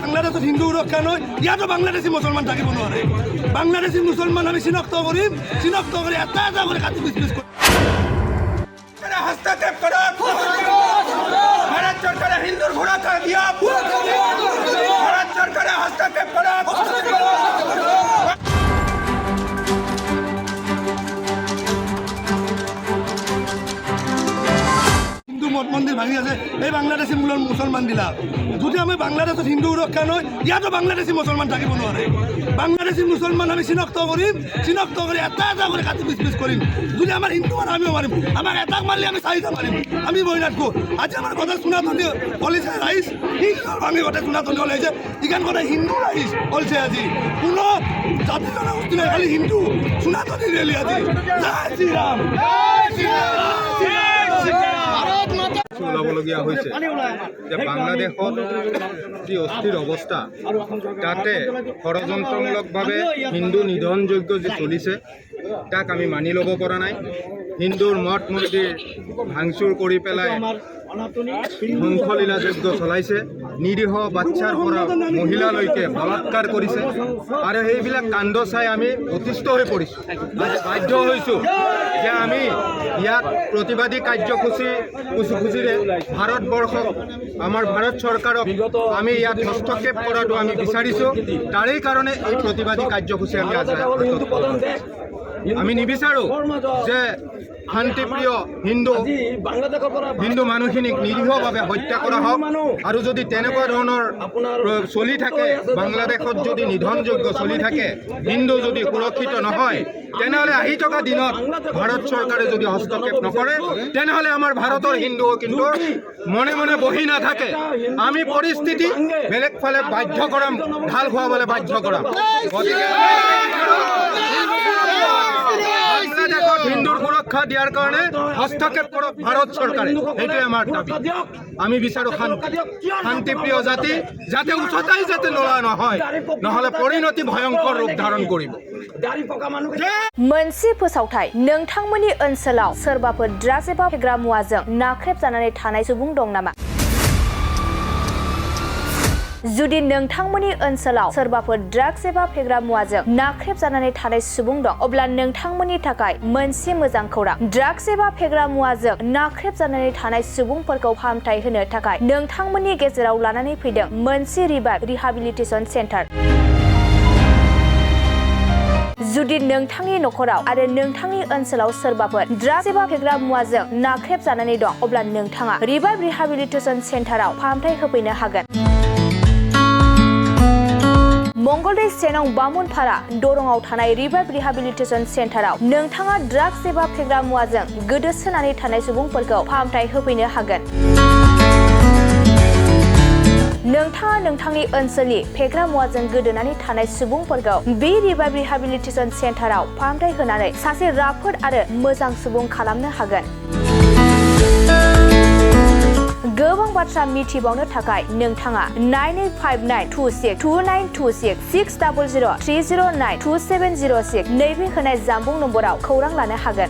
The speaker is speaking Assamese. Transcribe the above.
বাংলাদেশত হিন্দু সুৰক্ষা নহয়, ইয়াতো বাংলাদেশী মুছলমান থাকিব নোৱাৰে। বাংলাদেশী মুছলমান আমি চিনাক্ত কৰিম, চিনাক্ত কৰি এটা এটা কৰি কাটি পিচ পিচ কৰিম। হস্তক্ষেপ কৰক, ভাৰত চৰকাৰে হিন্দুৰ সুৰক্ষা দিয়ক, ভাৰত চৰকাৰে হস্তক্ষেপ কৰক। মঠ মন্দিৰ ভাঙি আছে এই বাংলাদেশী মূলৰ মুছলমান বিলাক। যদি আমি বাংলাদেশত হিন্দু সুৰক্ষা নহয়, ইয়াতো বাংলাদেশী মুছলমান থাকিব নোৱাৰে। বাংলাদেশী মুছলমান আমি চিনাক্ত কৰিম, চিনাক্ত কৰি এটা এটা কৰি কাটি পিচ পিচ কৰিম। যদি আমাৰ হিন্দু মানুহ আমিও মাৰিম, আমাক এটাক মাৰিলে আমি চাৰিটা মাৰিম। আমি বহি নাথাকো। আজি আমাৰ কথা চুনাতলি ওলাইছে ৰাইজ, ভাঙি গোটেই চুনাতলি ওলাইছে। ইখান গোটেই হিন্দু ৰাইজ ওলাইছে আজি। কোনো জাতি জনগোষ্ঠী নাই, খালি হিন্দু চুনাতলি ৰেলি আজি। জয় শ্ৰীৰাম, জয় শ্ৰীৰাম। ওলাবলগীয়া হৈছে যে বাংলাদেশত যি অস্থিৰ অৱস্থা, তাতে ষড়যন্ত্ৰমূলকভাৱে হিন্দু নিধনযজ্ঞ যি চলিছে তাক আমি মানি ল'ব পৰা নাই। হিন্দুৰ মঠ মন্দিৰ ভাঙচুৰ কৰি পেলাই ধ্বংসলীলা যজ্ঞ চলাইছে, নিৰীহ বাচ্চাৰ পৰা মহিলালৈকে বলাৎকাৰ কৰিছে। আৰু সেইবিলাক কাণ্ড চাই আমি অতিষ্ঠ হৈ পৰিছোঁ। বাধ্য হৈছোঁ যে আমি ইয়াত প্ৰতিবাদী কাৰ্যসূচীৰে ভাৰতবৰ্ষক, আমাৰ ভাৰত চৰকাৰক আমি ইয়াত হস্তক্ষেপ কৰাটো আমি বিচাৰিছোঁ। তাৰেই কাৰণে এই প্ৰতিবাদী কাৰ্যসূচী আমি আজি আমি নিবিচাৰোঁ যে শান্তিপ্ৰিয় হিন্দু মানুহখিনিক নিৰীহভাৱে হত্যা কৰা হওক। আৰু যদি তেনেকুৱা ধৰণৰ চলি থাকে, বাংলাদেশত যদি নিধনযজ্ঞ চলি থাকে, হিন্দু যদি সুৰক্ষিত নহয়, তেনেহ'লে আহি থকা দিনত ভাৰত চৰকাৰে যদি হস্তক্ষেপ নকৰে, তেনেহ'লে আমাৰ ভাৰতৰ হিন্দুও কিন্তু মনে মনে বহি নাথাকে। আমি পৰিস্থিতি বেলেগ ফালে বাধ্য কৰাম, ঢাল খুৱাবলৈ বাধ্য কৰাম। গতিকে বাংলাদেশত হিন্দুৰ সুৰক্ষা দিয়াৰ কাৰণে হস্তক্ষেপ কৰক ভাৰত চৰকাৰে, সেইটোৱে আমাৰ দাবী। আমি বিচাৰোঁ শান্তিপ্ৰিয় জাতি যাতে উচতাই যাতে লৰা নহয়, নহ'লে পৰিণতি ভয়ংকৰ ৰূপ ধাৰণ কৰিব। मोनसे फोसावथाय नोंथांमोननि ओनसोलाव सोरबाफोर ड्राग्स एबा फेग्रा मुवाजों नाख्रेबजानानै थानाय सुबुं दं नामा? जुदि नोंथांमोननि ओनसोलाव सोरबाफोर ड्राग्स एबा फेग्रा मुवाजों नाख्रेबजानानै थानाय सुबुं दं, अब्ला नोंथांमोननि थाखाय मोनसे मोजां खौरां। ड्राग्स एबा फेग्रा मुवाजों नाख्रेबजानानै थानाय सुबुंफोरखौ फाहामथाय होनो थाखाय नोंथांमोननि गेजेराव लानानै फैदों मोनसे रिभाइभ रिहाबिलिटेसन सेन्टार। जुदि नोंथांनि नखराव आरो नोंथांनि ओनसोलाव सोरबाफोर ड्राग्स एबा फेग्रा मुवाजों नाख्रेबजानानै दं, अब्ला नोंथाङा रिभाइभ रिहाबिलिटेसन सेन्टाराव फाहामथाय होफैनो हागोन। मंगलदै 1 नं बामुनपारा दरंआव थानाय रिभाइभ रिहाबिलिटेसन सेन्टाराव नोंथाङा ड्राग्स एबा फेग्रा मुवाजों गोदोसोनानै थानाय सुबुंफोरखौ फाहामथाय होफैनो हागोन। नोंथाङा नोंथांनि ओनसोलनि फेग्रा मुवाजों गोदोनानै थानाय सुबुंफोरखौ बे रिभाइभ रिहाबिलिटेसन सेन्टाराव फाहामथाय होनानै सासे राफोद आरो मोजां सुबुं खालामनो हागोन। गोबां बाथ्रा मिथिबावनो थाखाय नोंथाङा 9859262926 60030092706 नैबे होनाय जानबुं नम्बराव खौरां लानो हागोन।